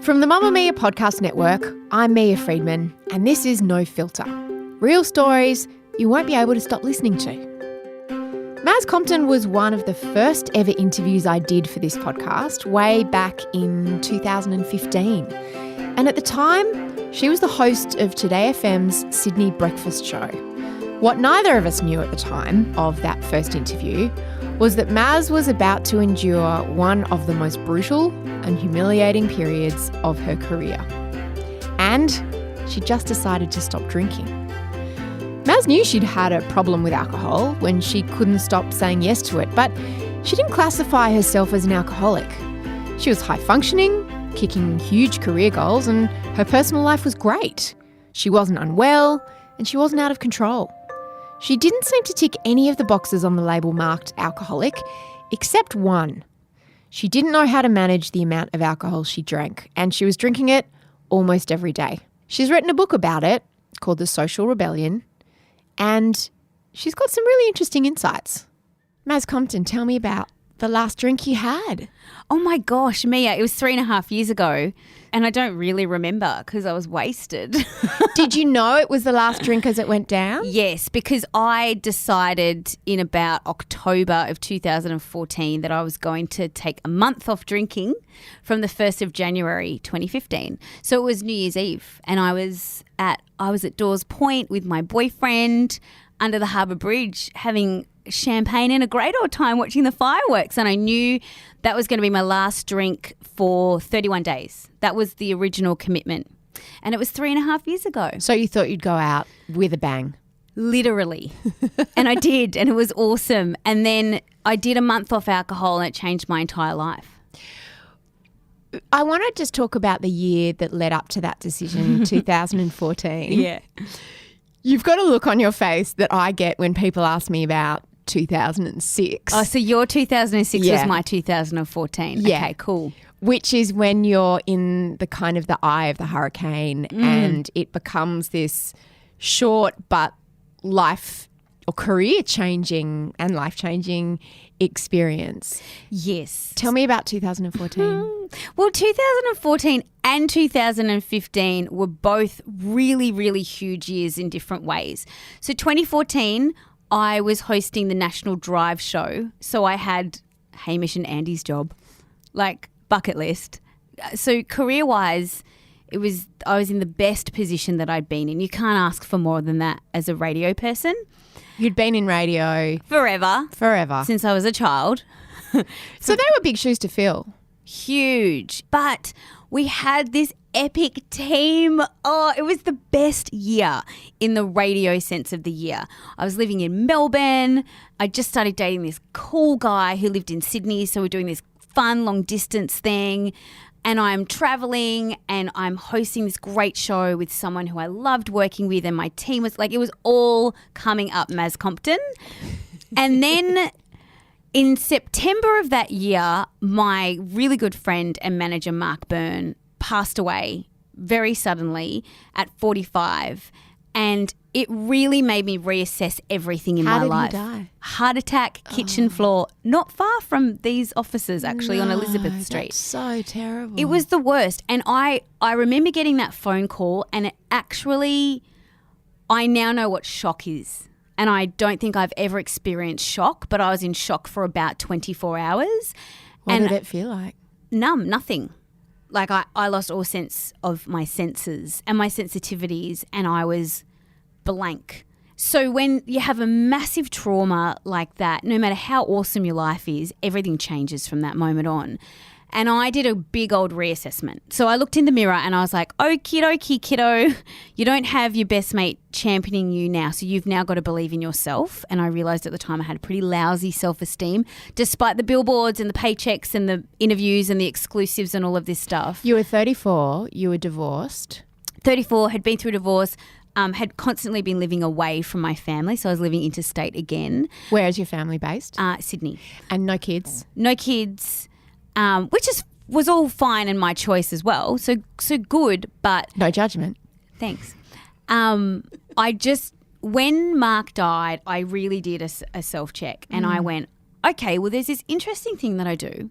From the Mamma Mia podcast network, I'm Mia Friedman, and this is No Filter. Real stories you won't be able to stop listening to. Maz Compton was one of the first ever interviews I did for this podcast way back in 2015. And at the time, she was the host of Today FM's Sydney Breakfast Show. What neither of us knew at the time of that first interview was that Maz was about to endure one of the most brutal and humiliating periods of her career. And she just decided to stop drinking. Maz knew she'd had a problem with alcohol when she couldn't stop saying yes to it, but she didn't classify herself as an alcoholic. She was high functioning, kicking huge career goals, and her personal life was great. She wasn't unwell, and she wasn't out of control. She didn't seem to tick any of the boxes on the label marked alcoholic, except one. She didn't know how to manage the amount of alcohol she drank, and she was drinking it almost every day. She's written a book about it called The Social Rebellion, and she's got some really interesting insights. Maz Compton, tell me about the last drink you had. Oh my gosh, Mia, it was 3.5 years ago and I don't really remember because I was wasted. Did you know it was the last drink as it went down? Yes, because I decided in about October of 2014 that I was going to take a month off drinking from the 1st of January 2015. So it was New Year's Eve and I was at Dawes Point with my boyfriend under the Harbour Bridge having champagne and a great old time watching the fireworks, and I knew that was going to be my last drink for 31 days. That was the original commitment, and it was 3.5 years ago. So you thought you'd go out with a bang? Literally. And I did, and it was awesome. And then I did a month off alcohol and it changed my entire life. I want to just talk about the year that led up to that decision, 2014. Yeah. You've got a look on your face that I get when people ask me about 2006. Oh, so your 2006 Yeah. was my 2014. Yeah. Okay, cool. Which is when you're in the kind of the eye of the hurricane and it becomes this short but life or career changing and life changing experience. Yes. Tell me about 2014. Well, 2014 and 2015 were both really, really huge years in different ways. So 2014, I was hosting the National Drive show. So I had Hamish and Andy's job, like bucket list. So career-wise, I was in the best position that I'd been in. You can't ask for more than that as a radio person. You'd been in radio Forever. Since I was a child. So they were big shoes to fill. Huge. But we had this epic team. Oh, it was the best year in the radio sense of the year. I was living in Melbourne. I just started dating this cool guy who lived in Sydney. So we're doing this fun long distance thing. And I'm traveling and I'm hosting this great show with someone who I loved working with, and my team was like, it was all coming up Maz Compton. And then in September of that year, my really good friend and manager, Mark Byrne, passed away very suddenly at 45. And it really made me reassess everything in my life. How did he die? Heart attack, kitchen floor, not far from these offices actually on Elizabeth Street. That's so terrible. It was the worst. And I remember getting that phone call, and it actually, I now know what shock is. And I don't think I've ever experienced shock, but I was in shock for about 24 hours. What did it feel like? Numb, nothing. Like I lost all sense of my senses and my sensitivities, and I was blank. So when you have a massive trauma like that, no matter how awesome your life is, everything changes from that moment on. And I did a big old reassessment. So I looked in the mirror and I was like, okie dokie, kiddo, you don't have your best mate championing you now. So you've now got to believe in yourself. And I realised at the time I had pretty lousy self-esteem, despite the billboards and the paychecks and the interviews and the exclusives and all of this stuff. You were 34, you were divorced. 34, had been through divorce, had constantly been living away from my family. So I was living interstate again. Where is your family based? Sydney. And no kids? No kids. Which was all fine and my choice as well. So good, but no judgment. Thanks. When Mark died, I really did a self-check and I went, okay, well, there's this interesting thing that I do.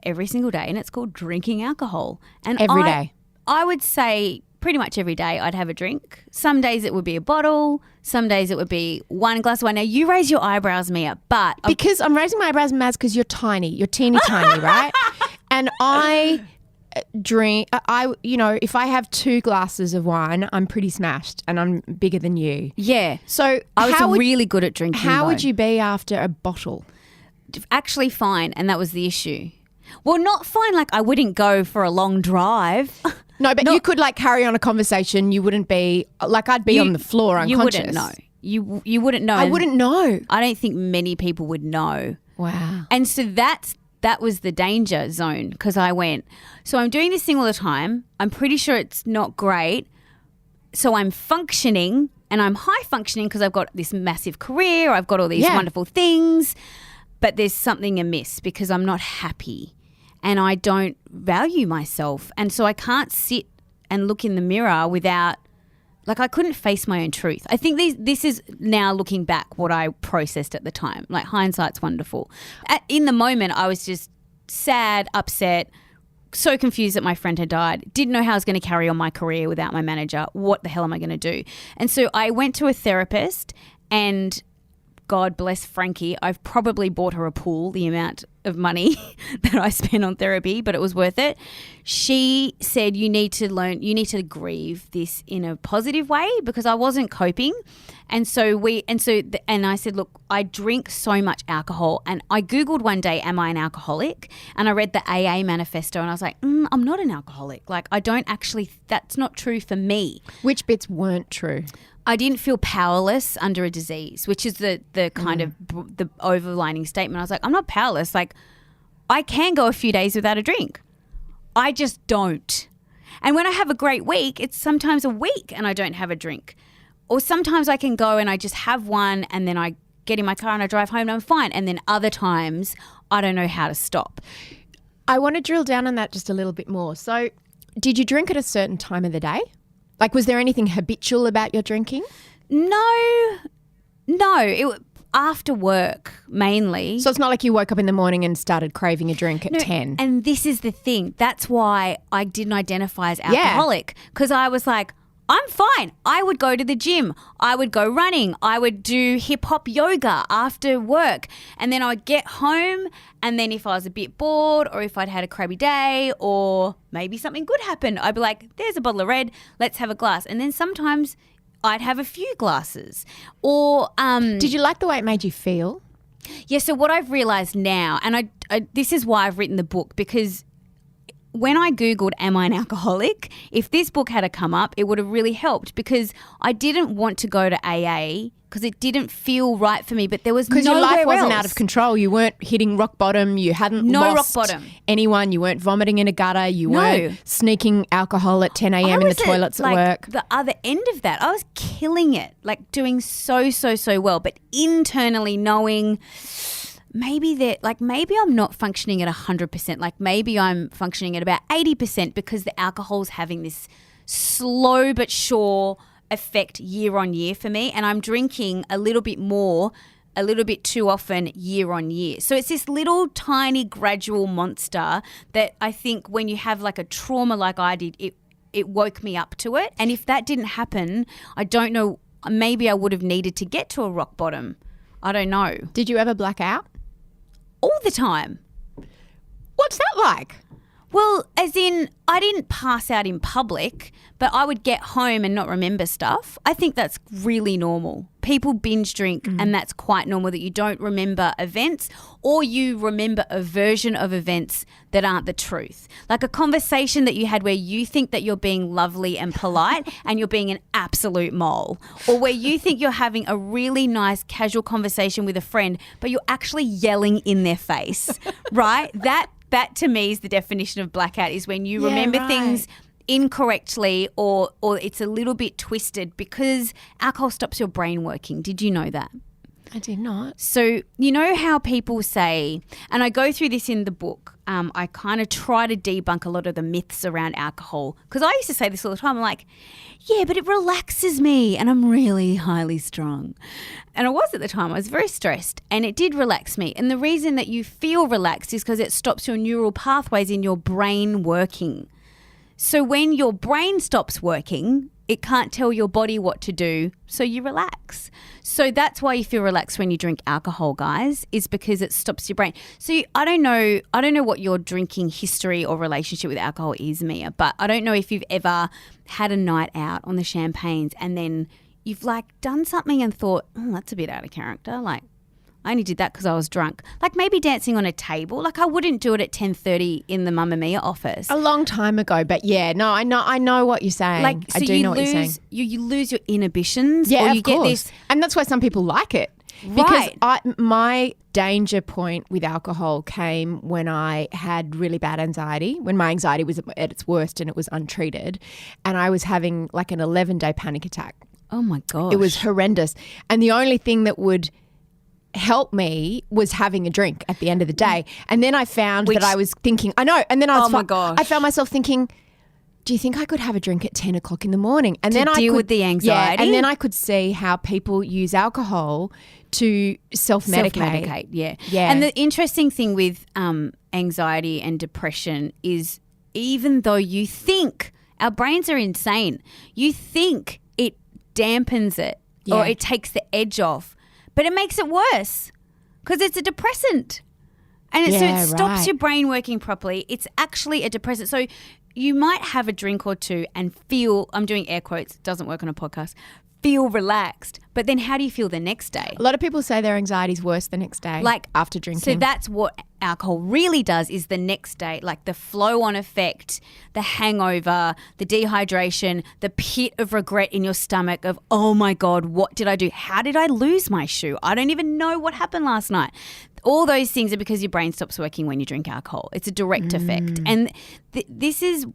every single day, and it's called drinking alcohol. And Every day. I would say pretty much every day I'd have a drink. Some days it would be a bottle. Some days it would be one glass of wine. Now, you raise your eyebrows, Mia, but... Because I'm raising my eyebrows, Maz, because you're tiny. You're teeny tiny, right? And I drink... if I have 2 glasses of wine, I'm pretty smashed and I'm bigger than you. Yeah. So I was really good at drinking, How though. would you be after a bottle? Actually fine, and that was the issue. Well, not fine, like I wouldn't go for a long drive. No, but you could like carry on a conversation. You wouldn't be like I'd be on the floor unconscious. You wouldn't know. You wouldn't know. I wouldn't know. I don't think many people would know. Wow. And so that was the danger zone, because I went, so I'm doing this thing all the time. I'm pretty sure it's not great. So I'm functioning, and I'm high functioning because I've got this massive career. I've got all these wonderful things, but there's something amiss because I'm not happy. And I don't value myself. And so I can't sit and look in the mirror without, like I couldn't face my own truth. I think this is now looking back what I processed at the time. Like hindsight's wonderful. In the moment I was just sad, upset, so confused that my friend had died. Didn't know how I was going to carry on my career without my manager. What the hell am I going to do? And so I went to a therapist, and God bless Frankie, I've probably bought her a pool, the amount of money that I spent on therapy, but it was worth it. She said, you need to grieve this in a positive way, because I wasn't coping. And I said, look, I drink so much alcohol, and I Googled one day, am I an alcoholic? And I read the AA manifesto, and I was like, I'm not an alcoholic. Like that's not true for me. Which bits weren't true? I didn't feel powerless under a disease, which is the kind of the overlining statement. I was like, I'm not powerless. Like, I can go a few days without a drink. I just don't. And when I have a great week, it's sometimes a week and I don't have a drink. Or sometimes I can go and I just have one, and then I get in my car and I drive home and I'm fine. And then other times I don't know how to stop. I want to drill down on that just a little bit more. So did you drink at a certain time of the day? Like, was there anything habitual about your drinking? No. After work, mainly. So it's not like you woke up in the morning and started craving a drink at 10. And this is the thing. That's why I didn't identify as alcoholic, because I was like, I'm fine. I would go to the gym. I would go running. I would do hip-hop yoga after work. And then I would get home, and then if I was a bit bored, or if I'd had a crabby day, or maybe something good happened, I'd be like, there's a bottle of red. Let's have a glass. And then sometimes I'd have a few glasses. Or did you like the way it made you feel? Yeah, so what I've realised now, and I this is why I've written the book, because when I Googled, am I an alcoholic? If this book had come up, it would have really helped, because I didn't want to go to AA because it didn't feel right for me, but there was nowhere else. Because your life wasn't out of control. You weren't hitting rock bottom. You hadn't lost anyone. You weren't vomiting in a gutter. You weren't sneaking alcohol at 10 a.m. in the toilets at work. The other end of that, I was killing it, like doing so well, but internally knowing maybe I'm not functioning at 100%. Like maybe I'm functioning at about 80% because the alcohol's having this slow but sure effect year on year for me, and I'm drinking a little bit more, a little bit too often year on year. So it's this little tiny gradual monster that I think when you have like a trauma like I did, it woke me up to it. And if that didn't happen, I don't know, maybe I would have needed to get to a rock bottom. I don't know. Did you ever black out? All the time. What's that like? Well, as in, I didn't pass out in public, but I would get home and not remember stuff. I think that's really normal. People binge drink, and that's quite normal, that you don't remember events, or you remember a version of events that aren't the truth. Like a conversation that you had where you think that you're being lovely and polite and you're being an absolute mole, or where you think you're having a really nice casual conversation with a friend, but you're actually yelling in their face, right? That to me is the definition of blackout, is when you remember things incorrectly or it's a little bit twisted, because alcohol stops your brain working. Did you know that? I did not. So you know how people say, and I go through this in the book, I kind of try to debunk a lot of the myths around alcohol, because I used to say this all the time. I'm like, yeah, but it relaxes me and I'm really highly strung. And I was at the time. I was very stressed and it did relax me. And the reason that you feel relaxed is because it stops your neural pathways in your brain working. So when your brain stops working, it can't tell your body what to do, so you relax. So that's why you feel relaxed when you drink alcohol, guys, is because it stops your brain. So I don't know what your drinking history or relationship with alcohol is, Mia, but I don't know if you've ever had a night out on the champagnes and then you've like done something and thought, oh, that's a bit out of character. Like, I only did that because I was drunk. Like maybe dancing on a table. Like I wouldn't do it at 10:30 in the Mamma Mia office. A long time ago, but yeah, no, I know what you're saying. Like, so I do know what you're saying. You lose your inhibitions. Yeah, or you of course. Get this. And that's why some people like it. Right. Because my danger point with alcohol came when I had really bad anxiety, when my anxiety was at its worst and it was untreated. And I was having like an 11-day panic attack. Oh my gosh. It was horrendous. And the only thing that would help me was having a drink at the end of the day. And then I found that I was thinking, I know. And then I was, my gosh. I found myself thinking, do you think I could have a drink at 10 o'clock in the morning? And then I deal could with the anxiety? Yeah, and then I could see how people use alcohol to self-medicate. Self-medicate, yeah. Yeah. And the interesting thing with anxiety and depression is even though you think, our brains are insane, you think it dampens it or it takes the edge off, but it makes it worse because it's a depressant. And so it stops your brain working properly. It's actually a depressant. So you might have a drink or two and feel, I'm doing air quotes, it doesn't work on a podcast, feel relaxed. But then how do you feel the next day? A lot of people say their anxiety is worse the next day, like after drinking. So that's what alcohol really does, is the next day, like the flow-on effect, the hangover, the dehydration, the pit of regret in your stomach of, oh my God, what did I do? How did I lose my shoe? I don't even know what happened last night. All those things are because your brain stops working when you drink alcohol. It's a direct effect. And this is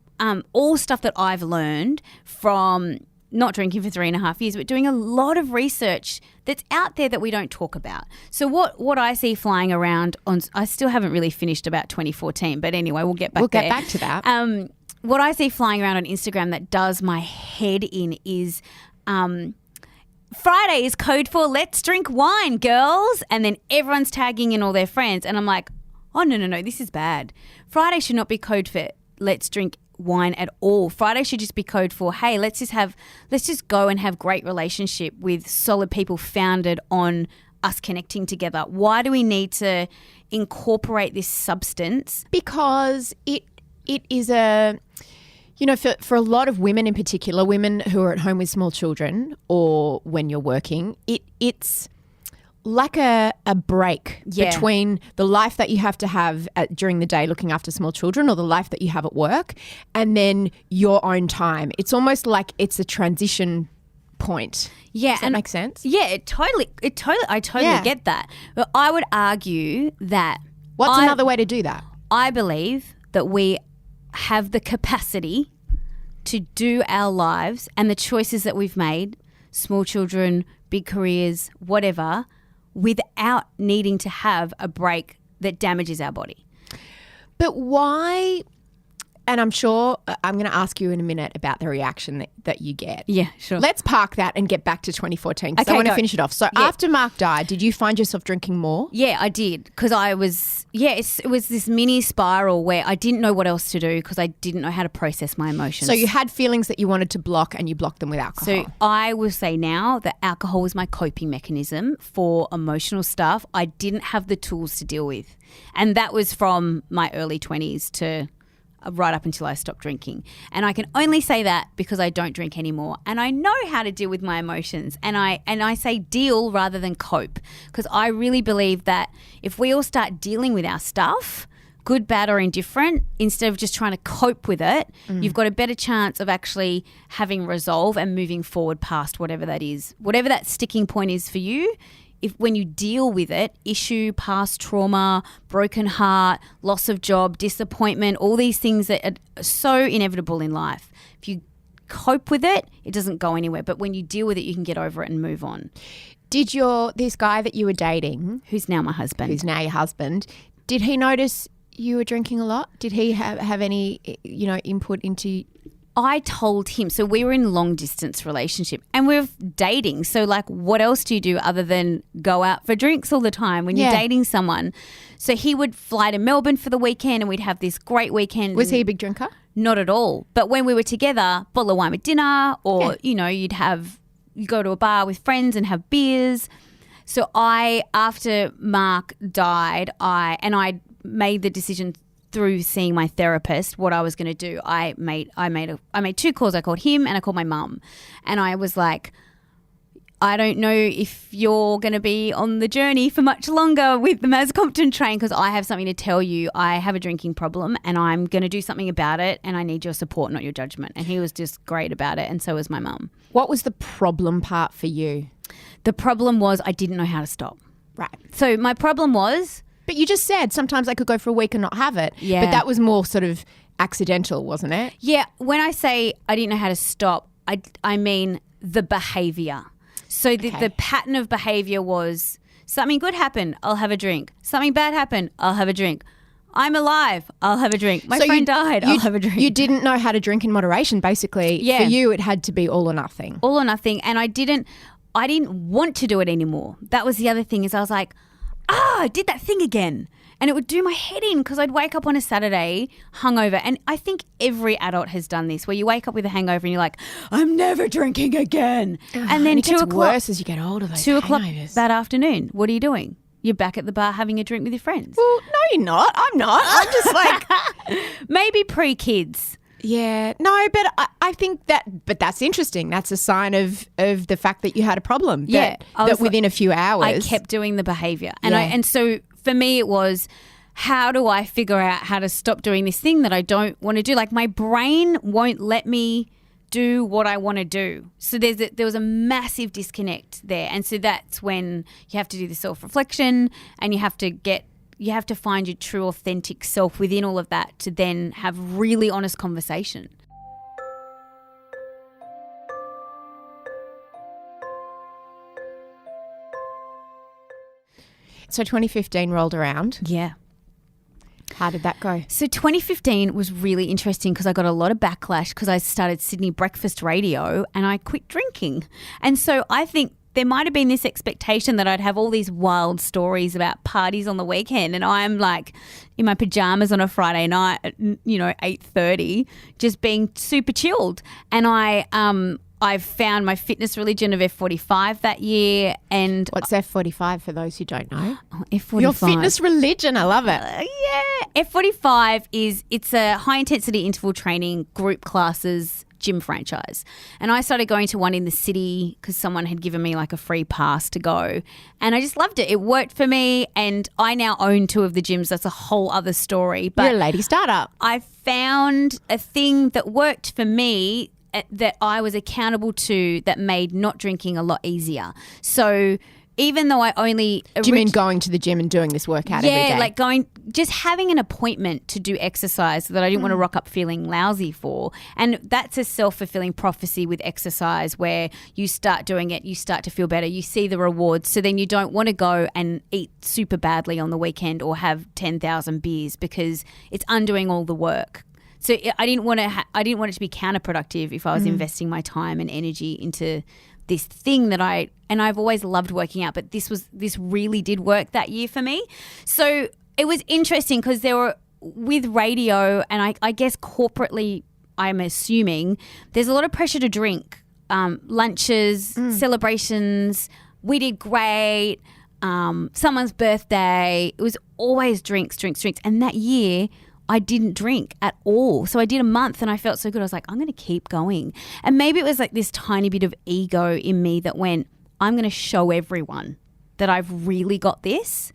all stuff that I've learned from not drinking for 3.5 years, but doing a lot of research that's out there that we don't talk about. So what I see flying around on, I still haven't really finished about 2014, but anyway, we'll get back there. We'll get back to that. What I see flying around on Instagram that does my head in is Friday is code for let's drink wine, girls. And then everyone's tagging in all their friends. And I'm like, oh, no, this is bad. Friday should not be code for let's drink wine at all. Friday should just be code for, hey, let's just go and have great relationship with solid people founded on us connecting together. Why do we need to incorporate this substance? Because it is a, you know, for a lot of women in particular, women who are at home with small children or when you're working, it's like a break between the life that you have to have during the day looking after small children or the life that you have at work and then your own time. It's almost like it's a transition point. Yeah. Does that make sense? Yeah, I totally get that. But I would argue that What's another way to do that? I believe that we have the capacity to do our lives and the choices that we've made, small children, big careers, whatever, without needing to have a break that damages our body. But why, and I'm sure I'm going to ask you in a minute about the reaction that you get. Yeah, sure. Let's park that and get back to 2014 because I want to finish it off. So after Mark died, did you find yourself drinking more? Yeah, I did because it was this mini spiral where I didn't know what else to do because I didn't know how to process my emotions. So you had feelings that you wanted to block and you blocked them with alcohol. So I will say now that alcohol was my coping mechanism for emotional stuff I didn't have the tools to deal with. And that was from my early 20s to right up until I stopped drinking. And I can only say that because I don't drink anymore. And I know how to deal with my emotions. And I say deal rather than cope because I really believe that if we all start dealing with our stuff, good, bad or indifferent, instead of just trying to cope with it, you've got a better chance of actually having resolve and moving forward past whatever that is. Whatever that sticking point is for you, when you deal with it, issue, past trauma, broken heart, loss of job, disappointment, all these things that are so inevitable in life. If you cope with it, it doesn't go anywhere. But when you deal with it, you can get over it and move on. Did this guy that you were dating, Who's now my husband. who's now your husband, did he notice you were drinking a lot? Did he have any, input into? I told him, so we were in long distance relationship and we're dating. So like what else do you do other than go out for drinks all the time when you're dating someone? So he would fly to Melbourne for the weekend and we'd have this great weekend. Was he a big drinker? Not at all. But when we were together, bottle of wine with dinner or, you go to a bar with friends and have beers. So after Mark died, I made the decision through seeing my therapist what I was going to do. I made 2 calls. I called him and I called my mum. And I was like, I don't know if you're going to be on the journey for much longer with the Maz Compton train because I have something to tell you. I have a drinking problem and I'm going to do something about it and I need your support, not your judgment. And he was just great about it and so was my mum. What was the problem part for you? The problem was I didn't know how to stop. Right. So my problem was... But you just said sometimes I could go for a week and not have it. Yeah. But that was more sort of accidental, wasn't it? Yeah. When I say I didn't know how to stop, I mean the behaviour. So the pattern of behaviour was something good happened, I'll have a drink. Something bad happened, I'll have a drink. I'm alive, I'll have a drink. My friend died, I'll have a drink. You didn't know how to drink in moderation, basically. Yeah. For you, it had to be all or nothing. All or nothing. And I didn't want to do it anymore. That was the other thing is I was like, I did that thing again. And it would do my head in because I'd wake up on a Saturday hungover. And I think every adult has done this where you wake up with a hangover and you're like, I'm never drinking again. And then it 2 gets o'clock. worse as you get older, those 2 o'clock hangovers. that afternoon, what are you doing? You're back at the bar having a drink with your friends. Well, no, you're not. I'm not. I'm just like... Maybe pre-kids. Yeah. No, but I think but that's interesting. That's a sign of the fact that you had a problem. That within a few hours. I kept doing the behaviour. And so for me it was, how do I figure out how to stop doing this thing that I don't want to do? Like my brain won't let me do what I want to do. So there was a massive disconnect there. And so that's when you have to do the self-reflection and you have to find your true authentic self within all of that to then have really honest conversation. So 2015 rolled around. Yeah. How did that go? So 2015 was really interesting because I got a lot of backlash because I started Sydney Breakfast Radio and I quit drinking. And so I think there might have been this expectation that I'd have all these wild stories about parties on the weekend and I'm like in my pajamas on a Friday night at 8:30 just being super chilled. And I found my fitness religion of F45 that year. And what's F45 for those who don't know? F45. Your fitness religion. I love it. Yeah. F45 it's a high intensity interval training group classes gym franchise. And I started going to one in the city because someone had given me like a free pass to go. And I just loved it. It worked for me. And I now own 2 of the gyms. That's a whole other story. But you're a lady startup. I found a thing that worked for me that I was accountable to that made not drinking a lot easier. So even though I only... Do you mean going to the gym and doing this workout every day? Yeah, like just having an appointment to do exercise that I didn't want to rock up feeling lousy for. And that's a self-fulfilling prophecy with exercise where you start doing it, you start to feel better, you see the rewards. So then you don't want to go and eat super badly on the weekend or have 10,000 beers because it's undoing all the work. So I didn't want it to be counterproductive if I was investing my time and energy into this thing that I've always loved working out, but this really did work that year for me. So it was interesting because there were with radio and I guess corporately, I'm assuming there's a lot of pressure to drink, lunches, celebrations. We did great. Someone's birthday. It was always drinks. And that year I didn't drink at all. So I did a month and I felt so good. I was like, I'm going to keep going. And maybe it was like this tiny bit of ego in me that went, I'm going to show everyone that I've really got this.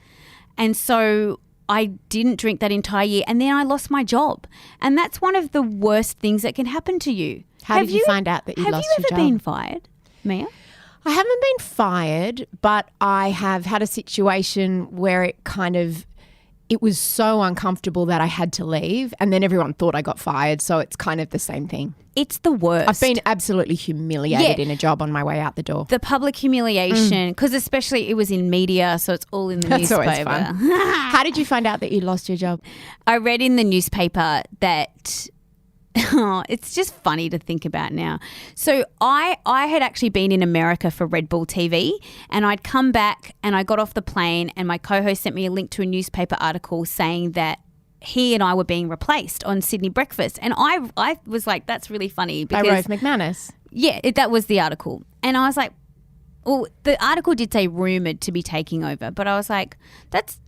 And so I didn't drink that entire year. And then I lost my job. And that's one of the worst things that can happen to you. How did you find out that you lost your job? Have you ever been fired, Mia? I haven't been fired, but I have had a situation where it kind of it was so uncomfortable that I had to leave, and then everyone thought I got fired, so it's kind of the same thing. It's the worst. I've been absolutely humiliated in a job on my way out the door. The public humiliation, because especially it was in media, so it's all in the That's newspaper. always fun. How did you find out that you lost your job? I read in the newspaper that it's just funny to think about now. So I had actually been in America for Red Bull TV, and I'd come back and I got off the plane, and my co-host sent me a link to a newspaper article saying that he and I were being replaced on Sydney Breakfast. And I was like, that's really funny. By Rose McManus. Yeah, that was the article. And I was like, well, the article did say rumoured to be taking over, but I was like, that's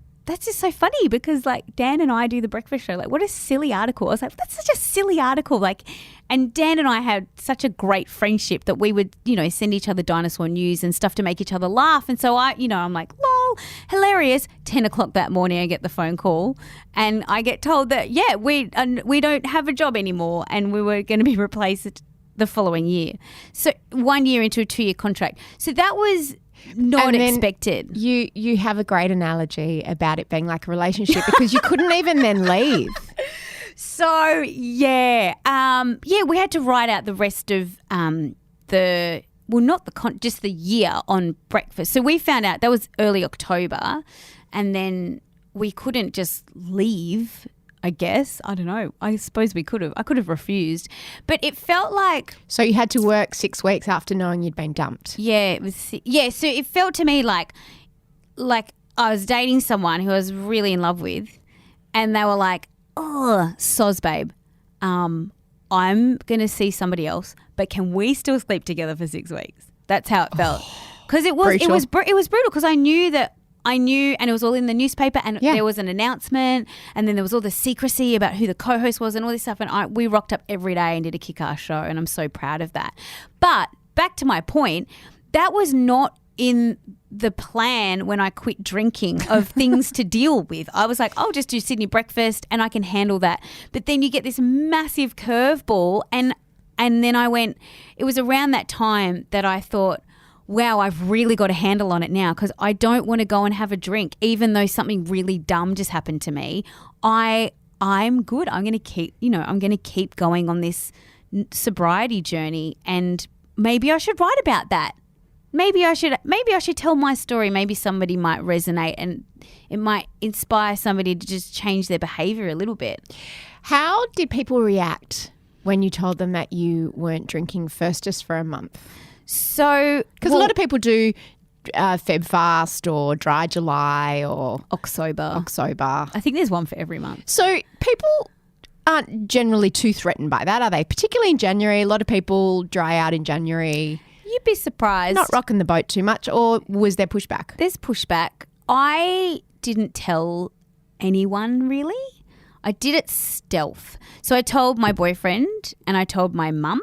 just so funny because like Dan and I do the breakfast show. Like, what a silly article. I was like, that's such a silly article. Like, and Dan and I had such a great friendship that we would, send each other dinosaur news and stuff to make each other laugh. And so I'm like, lol, hilarious. 10 o'clock that morning, I get the phone call and I get told that, we don't have a job anymore and we were going to be replaced the following year. So 1 year into a 2-year contract. So that was not expected. You have a great analogy about it being like a relationship because you couldn't even then leave. So we had to write out the rest of just the year on breakfast. So we found out that was early October, and then we couldn't just leave. I guess. I don't know. I suppose we could have. I could have refused. But it felt like... So you had to work 6 weeks after knowing you'd been dumped. Yeah, it was. Yeah, so it felt to me like I was dating someone who I was really in love with, and they were like, oh, soz babe, I'm going to see somebody else, but can we still sleep together for 6 weeks? That's how it felt. Because it was brutal because I knew, and it was all in the newspaper, and there was an announcement, and then there was all the secrecy about who the co-host was and all this stuff, and we rocked up every day and did a kick-ass show, and I'm so proud of that. But back to my point, that was not in the plan when I quit drinking of things to deal with. I was like, I'll just do Sydney Breakfast and I can handle that. But then you get this massive curveball, and then it was around that time that I thought, wow, I've really got a handle on it now because I don't want to go and have a drink, even though something really dumb just happened to me. I'm good. I'm going to keep going on this sobriety journey, and maybe I should write about that. Maybe I should tell my story. Maybe somebody might resonate, and it might inspire somebody to just change their behavior a little bit. How did people react when you told them that you weren't drinking first just for a month? So, because a lot of people do Feb fast or dry July or October. I think there's one for every month. So people aren't generally too threatened by that, are they? Particularly in January, a lot of people dry out in January. You'd be surprised. Not rocking the boat too much, or was there pushback? There's pushback. I didn't tell anyone really. I did it stealth. So I told my boyfriend and I told my mum.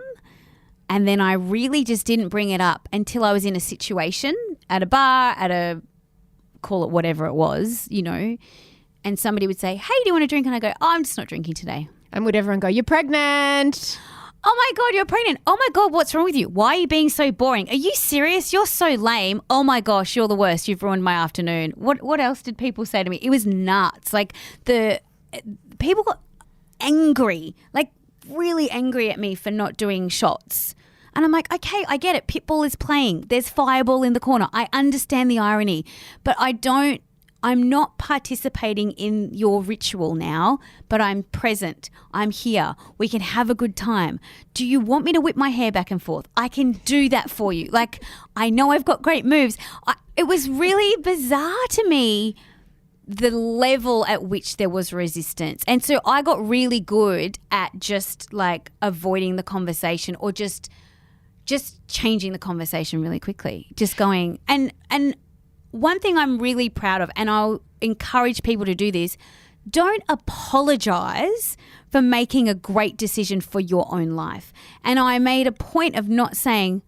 And then I really just didn't bring it up until I was in a situation at a bar, call it whatever it was, and somebody would say, hey, do you want a drink? And I go, oh, I'm just not drinking today. And would everyone go, you're pregnant? Oh, my God, you're pregnant. Oh, my God, what's wrong with you? Why are you being so boring? Are you serious? You're so lame. Oh, my gosh, you're the worst. You've ruined my afternoon. What else did people say to me? It was nuts. Like people got angry, like really angry at me for not doing shots. And I'm like, okay, I get it. Pitbull is playing. There's Fireball in the corner. I understand the irony, but I'm not participating in your ritual now, but I'm present. I'm here. We can have a good time. Do you want me to whip my hair back and forth? I can do that for you. Like, I know I've got great moves. It was really bizarre to me, the level at which there was resistance. And so I got really good at just like avoiding the conversation or just changing the conversation really quickly, just going. And one thing I'm really proud of, and I'll encourage people to do this, don't apologize for making a great decision for your own life. And I made a point of not saying,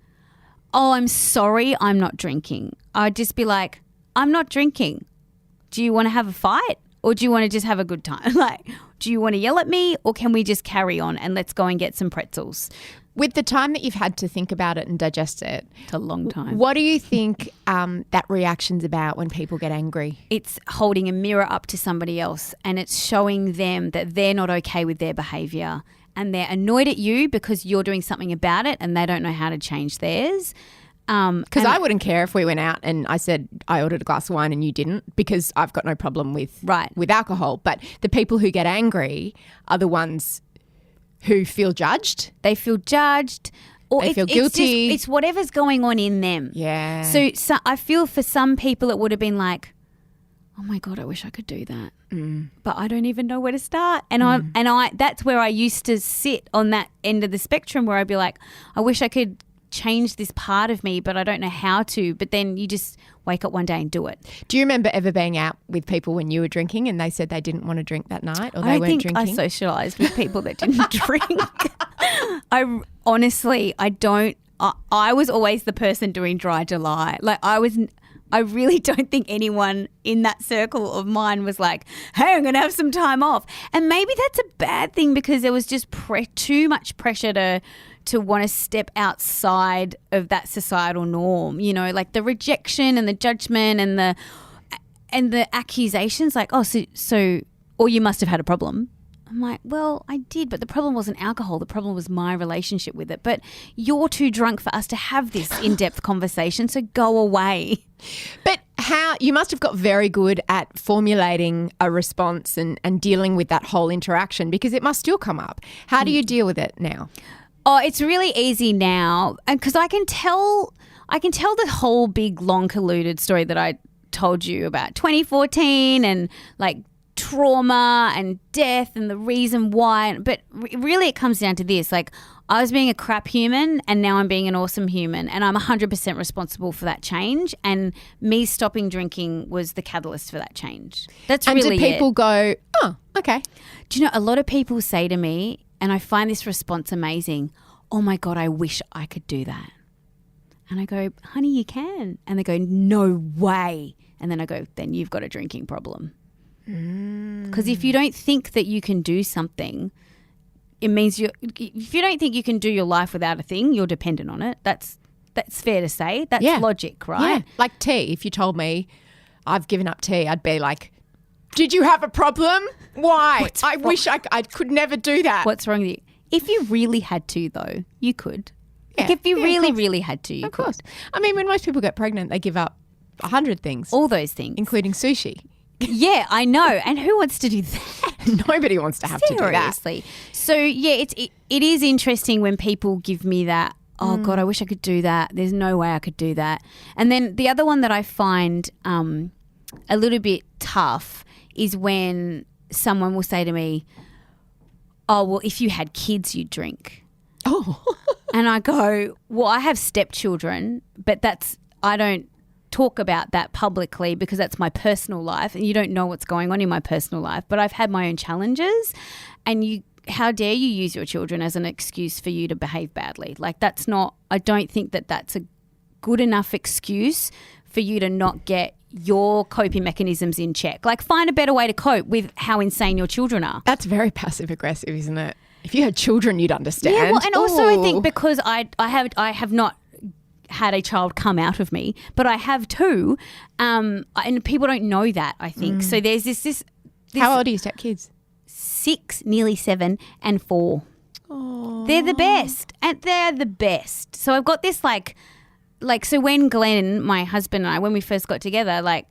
oh, I'm sorry, I'm not drinking. I'd just be like, I'm not drinking. Do you want to have a fight or do you want to just have a good time? Like, do you want to yell at me or can we just carry on and let's go and get some pretzels? With the time that you've had to think about it and digest it, It's a long time. what do you think that reaction's about when people get angry? It's holding a mirror up to somebody else and it's showing them that they're not okay with their behaviour and they're annoyed at you because you're doing something about it and they don't know how to change theirs. Because I wouldn't care if we went out and I said I ordered a glass of wine and you didn't, because I've got no problem with alcohol. But the people who get angry are the ones who feel judged. They feel judged. Or they feel guilty. It's whatever's going on in them. Yeah. So I feel for some people it would have been like, oh my God, I wish I could do that. But I don't even know where to start. And I that's where I used to sit on that end of the spectrum where I'd be like, I wish I could change this part of me, but I don't know how to. But then you just wake up one day and do it. Do you remember ever being out with people when you were drinking and they said they didn't want to drink that night or they weren't drinking? I socialised with people that didn't drink. I honestly, I don't. I was always the person doing dry July. Like I really don't think anyone in that circle of mine was like, hey, I'm going to have some time off. And maybe that's a bad thing because there was just too much pressure to want to step outside of that societal norm, you know, like the rejection and the judgment and the accusations like, oh, so or you must have had a problem. I'm like, well, I did, but the problem wasn't alcohol. The problem was my relationship with it. But you're too drunk for us to have this in-depth conversation, so go away. But you must have got very good at formulating a response and dealing with that whole interaction because it must still come up. How do you deal with it now? Oh, it's really easy now, and because I can tell the whole big long colluded story that I told you about 2014 and like trauma and death and the reason why. But really, it comes down to this: like I was being a crap human, and now I'm being an awesome human, and I'm 100% responsible for that change. And me stopping drinking was the catalyst for that change. That's really it. And do people go, oh, okay? Do you know, a lot of people say to me, and I find this response amazing, oh my God, I wish I could do that. And I go, honey, you can. And they go, no way. And then I go, then you've got a drinking problem. Because if you don't think that you can do something, it means if you don't think you can do your life without a thing, you're dependent on it. That's fair to say. That's logic, right? Yeah. Like tea. If you told me I've given up tea, I'd be like, did you have a problem? Why? I wish I could never do that. What's wrong with you? If you really had to, though, you could. Yeah. Like if you really had to, you could. Of course. I mean, when most people get pregnant, they give up 100 things. All those things. Including sushi. Yeah, I know. And who wants to do that? Nobody wants to have to do that. Seriously. So, yeah, it is interesting when people give me that, oh, God, I wish I could do that. There's no way I could do that. And then the other one that I find a little bit tough is when someone will say to me, oh, well, if you had kids, you'd drink. Oh. And I go, well, I have stepchildren, but I don't talk about that publicly because that's my personal life and you don't know what's going on in my personal life. But I've had my own challenges and how dare you use your children as an excuse for you to behave badly? Like I don't think that that's a good enough excuse for you to not get your coping mechanisms in check. Like find a better way to cope with how insane your children are. That's very passive aggressive, isn't it? If you had children, you'd understand. Yeah, well, and also I think because I have not had a child come out of me, but I have too, and people don't know that, I think. So there's this. How old are your stepkids? 6, nearly 7, and 4. Oh. They're the best, and they're the best. So I've got this like so when Glenn, my husband, and I, when we first got together, like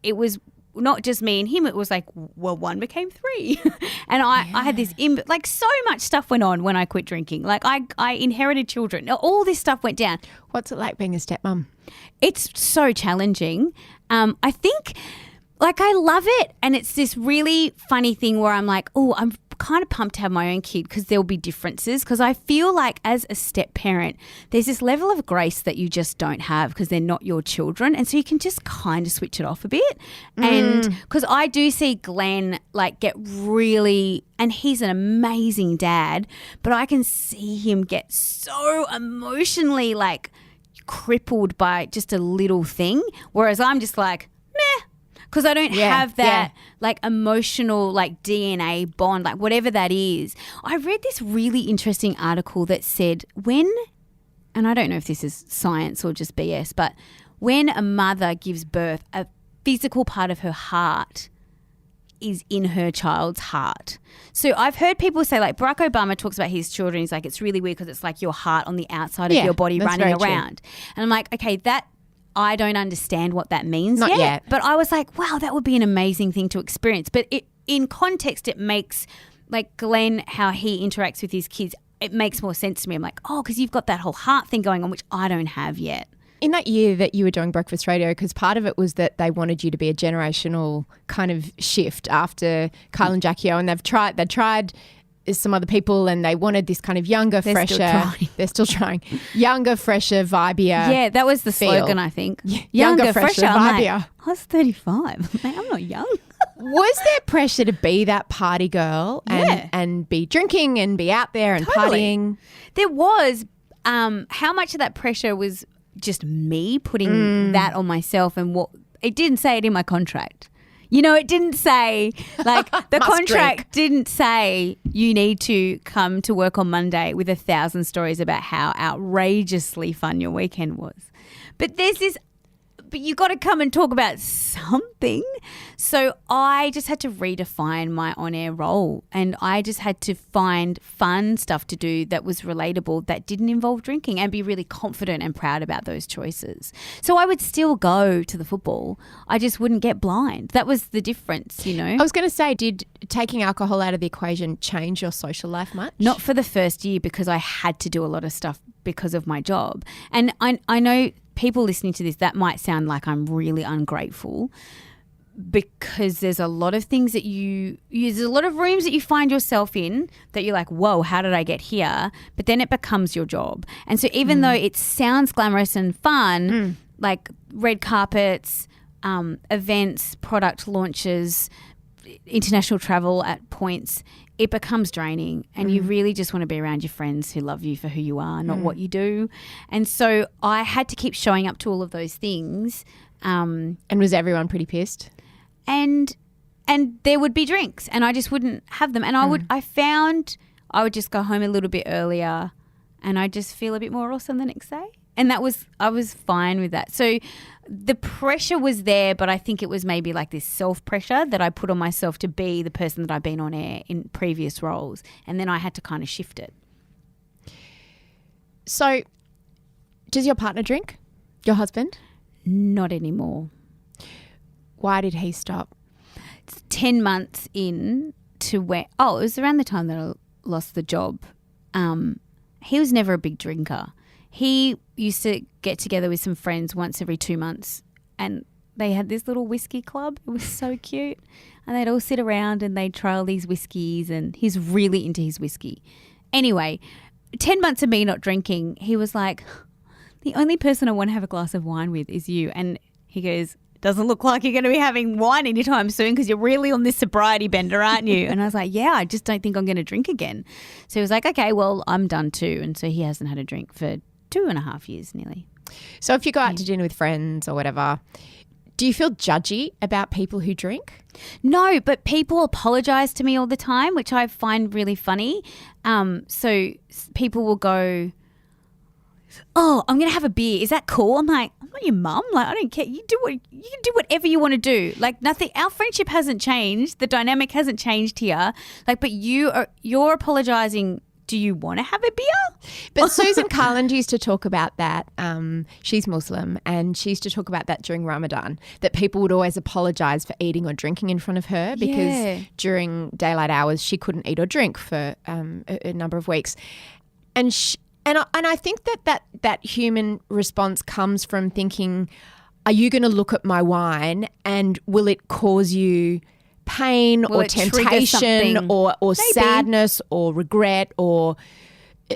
it was not just me and him, it was like, well, 1 became 3. And I had this, like so much stuff went on when I quit drinking. Like I inherited children. All this stuff went down. What's it like being a stepmom? It's so challenging. I think like I love it. And it's this really funny thing where I'm like, oh, I'm kind of pumped to have my own kid because there'll be differences, because I feel like as a step parent there's this level of grace that you just don't have because they're not your children, and so you can just kind of switch it off a bit. And because I do see Glenn like get really, and he's an amazing dad, but I can see him get so emotionally like crippled by just a little thing, whereas I'm just like meh. because I don't Yeah, have that like emotional like DNA bond, like whatever that is. I read this really interesting article that said and I don't know if this is science or just BS, but when a mother gives birth, a physical part of her heart is in her child's heart. So I've heard people say, like Barack Obama talks about his children. He's like, it's really weird because it's like your heart on the outside of your body running around. And I'm like, okay, that I don't understand what that means Not yet. But I was like, wow, that would be an amazing thing to experience. But in context, it makes like Glenn, how he interacts with his kids, it makes more sense to me. I'm like, oh, because you've got that whole heart thing going on, which I don't have yet. In that year that you were doing breakfast radio, because part of it was that they wanted you to be a generational kind of shift after Kyle and Jackie O, and they've tried some other people, and they wanted this kind of younger, fresher. They're still trying. Younger, fresher, vibier. Yeah, that was the slogan, feel. I think. Younger, fresher, vibier. Like, I was 35. I'm not young. Was there pressure to be that party girl and be drinking and be out there and partying? There was. How much of that pressure was just me putting that on myself, and what it didn't say it in my contract. You know, it didn't say, like, the contract didn't say you need to come to work on Monday with 1,000 stories about how outrageously fun your weekend was. But you got to come and talk about something. So I just had to redefine my on-air role, and I just had to find fun stuff to do that was relatable, that didn't involve drinking, and be really confident and proud about those choices. So I would still go to the football. I just wouldn't get blind. That was the difference, you know. I was going to say, did taking alcohol out of the equation change your social life much? Not for the first year, because I had to do a lot of stuff because of my job. And I know people listening to this, that might sound like I'm really ungrateful, because there's a lot of things that there's a lot of rooms that you find yourself in that you're like, whoa, how did I get here? But then it becomes your job. And so even though it sounds glamorous and fun, like red carpets, events, product launches, international travel at points, it becomes draining, and you really just want to be around your friends who love you for who you are, not what you do. And so I had to keep showing up to all of those things. And was everyone pretty pissed? And there would be drinks, and I just wouldn't have them. And I found I would just go home a little bit earlier, and I just feel a bit more awesome the next day. And I was fine with that. So the pressure was there, but I think it was maybe like this self-pressure that I put on myself to be the person that I've been on air in previous roles. And then I had to kind of shift it. So does your partner drink? Your husband? Not anymore. Why did he stop? It's 10 months in to where, it was around the time that I lost the job. He was never a big drinker. He used to get together with some friends once every 2 months, and they had this little whiskey club. It was so cute. And they'd all sit around and they'd try all these whiskeys, and he's really into his whiskey. Anyway, 10 months of me not drinking, he was like, the only person I want to have a glass of wine with is you. And he goes, doesn't look like you're going to be having wine anytime soon, because you're really on this sobriety bender, aren't you? And I was like, yeah, I just don't think I'm going to drink again. So he was like, okay, well, I'm done too. And so he hasn't had a drink for 2.5 years nearly. So if you go out to dinner with friends or whatever, do you feel judgy about people who drink? No, but people apologise to me all the time, which I find really funny. So people will go, oh, I'm going to have a beer. Is that cool? I'm like, I'm not your mum. Like, I don't care. You can do whatever you want to do. Like, nothing. Our friendship hasn't changed. The dynamic hasn't changed here. Like, but you're apologising. Do you want to have a beer? But Susan Carland used to talk about that. She's Muslim, and she used to talk about that during Ramadan, that people would always apologise for eating or drinking in front of her because during daylight hours she couldn't eat or drink for a number of weeks. And I think that human response comes from thinking, are you going to look at my wine and will it cause you pain or temptation or sadness or regret or,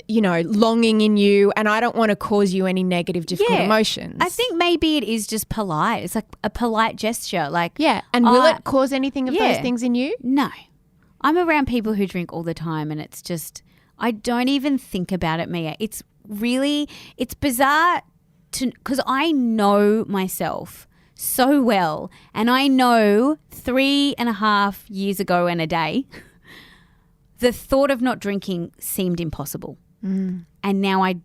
you know, longing in you, and I don't want to cause you any negative, difficult emotions. I think maybe it is just polite. It's like a polite gesture. Like, and will it cause anything of those things in you? No. I'm around people who drink all the time, and it's just, I don't even think about it, Mia. It's bizarre because I know myself so well. And I know 3.5 years ago and a day, the thought of not drinking seemed impossible. And now I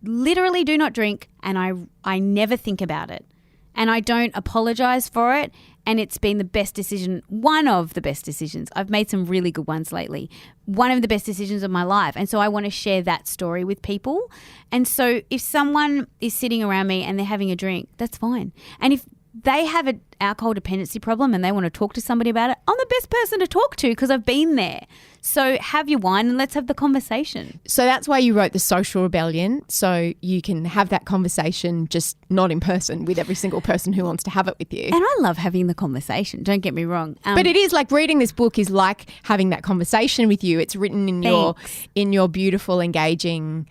literally do not drink, and I never think about it. And I don't apologize for it. And it's been the best decision, one of the best decisions. I've made some really good ones lately. One of the best decisions of my life. And so I want to share that story with people. And so if someone is sitting around me and they're having a drink, that's fine. And if they have an alcohol dependency problem and they want to talk to somebody about it, I'm the best person to talk to because I've been there. So have your wine and let's have the conversation. So that's why you wrote The Social Rebellion, so you can have that conversation, just not in person, with every single person who wants to have it with you. And I love having the conversation, don't get me wrong. But it is like reading this book is like having that conversation with you. It's written in your beautiful, engaging,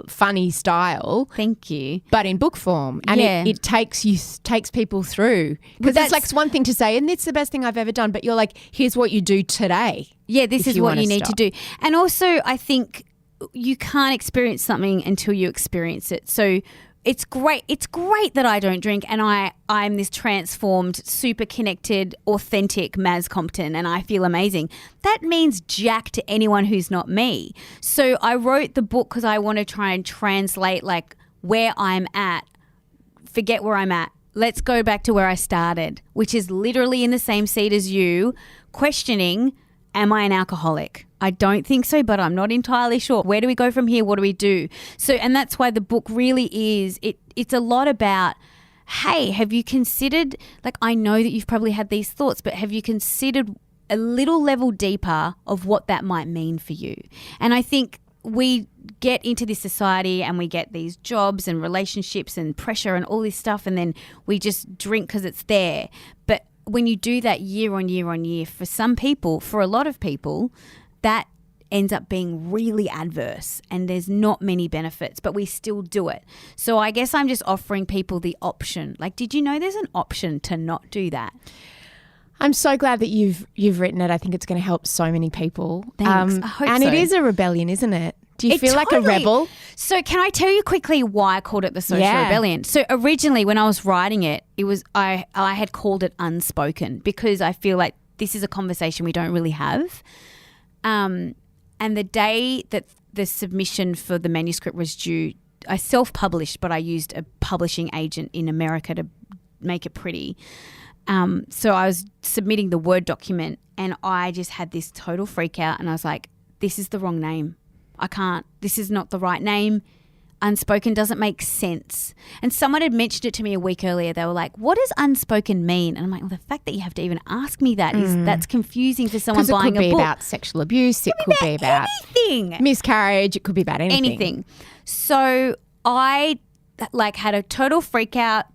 funny style. Thank you. But in book form. And it takes people through. Because it's like, it's one thing to say, and it's the best thing I've ever done, but you're like, here's what you do today. Yeah, this is what you need to do. And also, I think you can't experience something until you experience it. So it's great. It's great that I don't drink and I'm this transformed, super connected, authentic Maz Compton and I feel amazing. That means jack to anyone who's not me. So I wrote the book because I want to try and translate like where I'm at. Forget where I'm at. Let's go back to where I started, which is literally in the same seat as you, questioning, am I an alcoholic? I don't think so, but I'm not entirely sure. Where do we go from here? What do we do? So, and that's why the book really is, it's a lot about, hey, have you considered, like I know that you've probably had these thoughts, but have you considered a little level deeper of what that might mean for you? And I think we get into this society and we get these jobs and relationships and pressure and all this stuff, and then we just drink because it's there. But when you do that year on year on year, for some people, for a lot of people, that ends up being really adverse and there's not many benefits, but we still do it. So I guess I'm just offering people the option. Like, did you know there's an option to not do that? I'm so glad that you've written it. I think it's going to help so many people. Thanks. I hope and so. it is a rebellion, isn't it? Do you feel like a rebel? So can I tell you quickly why I called it The Social Rebellion? So originally when I was writing it, it was I had called it Unspoken because I feel like this is a conversation we don't really have. And the day that the submission for the manuscript was due, I self-published, but I used a publishing agent in America to make it pretty. So I was submitting the Word document and I just had this total freak out and I was like, this is the wrong name. I can't. This is not the right name. Unspoken doesn't make sense. And someone had mentioned it to me a week earlier. They were like, what does unspoken mean? And I'm like, well, the fact that you have to even ask me that is that's confusing for someone buying a book. It could be about sexual abuse. It could be about anything. Miscarriage. It could be about anything. So I had a total freak out.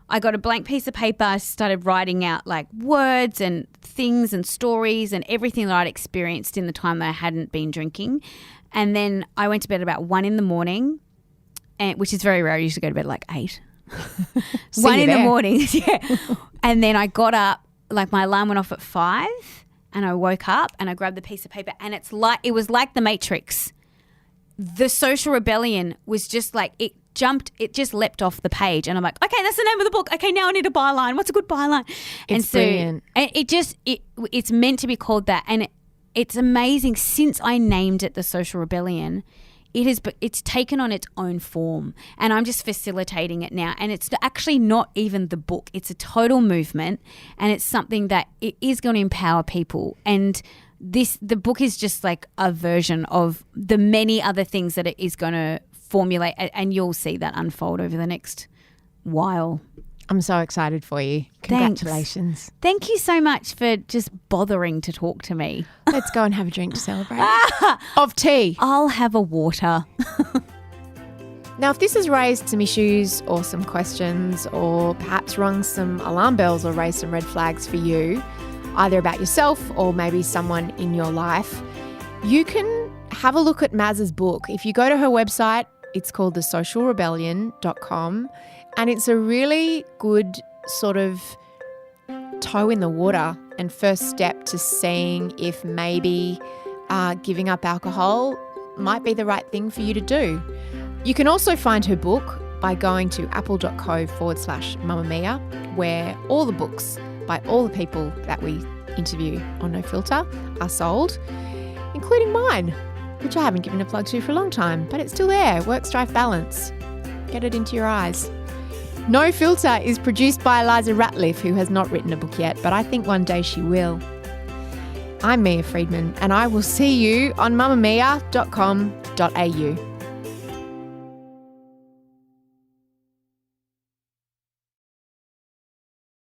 I got a blank piece of paper. I started writing out like words and things and stories and everything that I'd experienced in the time that I hadn't been drinking. And then I went to bed about 1 a.m, which is very rare. I usually go to bed at like 8. 1 a.m, yeah. And then I got up, like my alarm went off at 5 and I woke up and I grabbed the piece of paper and it was like the Matrix. The Social Rebellion was just like, it just leapt off the page and I'm like, okay, that's the name of the book. Okay, now I need a byline. What's a good byline? It's brilliant. And it's meant to be called that. And it's amazing. Since I named it The Social Rebellion, it's taken on its own form and I'm just facilitating it now. And it's actually not even the book. It's a total movement and it's something that it is going to empower people. And the book is just like a version of the many other things that it is going to formulate, and you'll see that unfold over the next while. I'm so excited for you. Congratulations. Thanks. Thank you so much for just bothering to talk to me. Let's go and have a drink to celebrate. Of tea. I'll have a water. Now, if this has raised some issues or some questions or perhaps rung some alarm bells or raised some red flags for you, either about yourself or maybe someone in your life, you can have a look at Maz's book. If you go to her website, it's called thesocialrebellion.com, and it's a really good sort of toe in the water and first step to seeing if maybe giving up alcohol might be the right thing for you to do. You can also find her book by going to apple.co/mamamia, where all the books by all the people that we interview on No Filter are sold, including mine, which I haven't given a plug to for a long time, but it's still there. Work-Strife Balance. Get it into your eyes. No Filter is produced by Eliza Ratliff, who has not written a book yet, but I think one day she will. I'm Mia Friedman, and I will see you on mamamia.com.au.